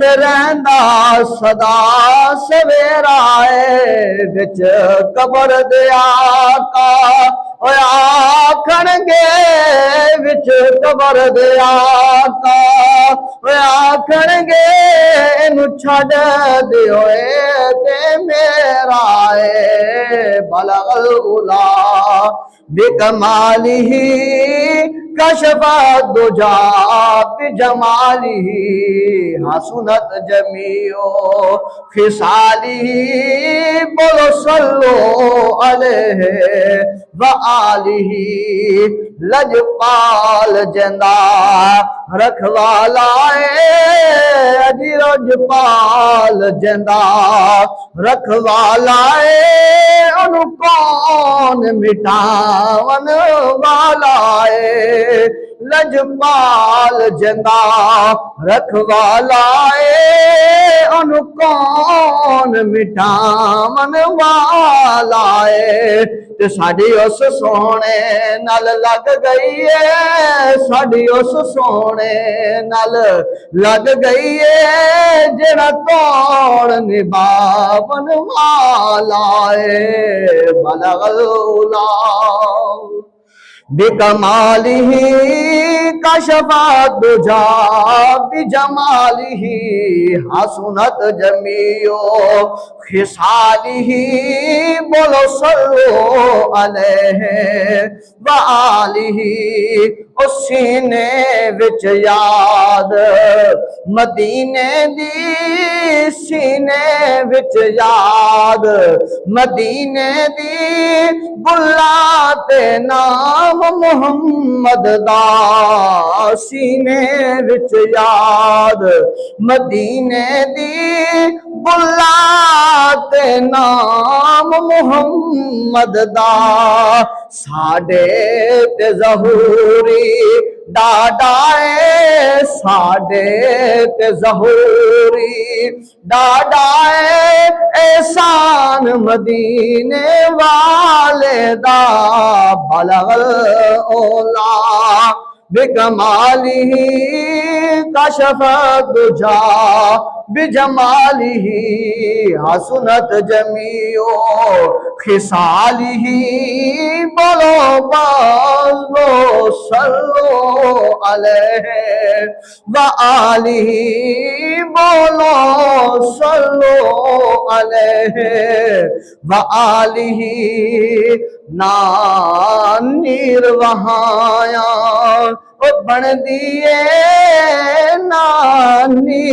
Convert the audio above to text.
उथे रहंदा सदा सवेरा है विच कबर दे आका ओए आखणगे विच कबर दे आका ओए आखणगे इनू छड्ड दिओ ते मेरा है बलगल उला बिकमालिही कशफा दुजा बिजमालिही हसनत जमीओ खिसालिही बोलो सल्लो अलैहि व आलिही लजपाल जंदा रखवाला अजी रजपाल जंदा रखवाला अनु कौन मिटावन वाला लजपाल जंदा रखवाला अनु कौन मिटावन वाला ते साडी उस सोने नाल लग गई है साडी उस सोने नाल लग गई है जेड़ा तोड़ निभावन वाला बलगल उला बिकमालिही कशफा दुजा बिजमालिही हसनत जमीओ खिसालिही बोलो सल्लो अलैहि व आलिही ओ सीने विच याद मदीने दी सीने विच याद मदीने दी बुला ते नाम मुहम्मद दा सीने विच याद मदीने दी बुला ते नाम मुहम्मद दा साडे ते ज़हूरी डाडाए साडे ते ज़हूरी डाडाए एहसान मदीने वाले दा बलगल ओला बिकमालिही कशफ दुजा बिजमालिही हसनत जमीओ खिसालिही बोलो बालो सल्लो अलैहि व आलिही बोलो सल्लो अलैहि व आलिही ना नीर वहाया बन दिए नानी।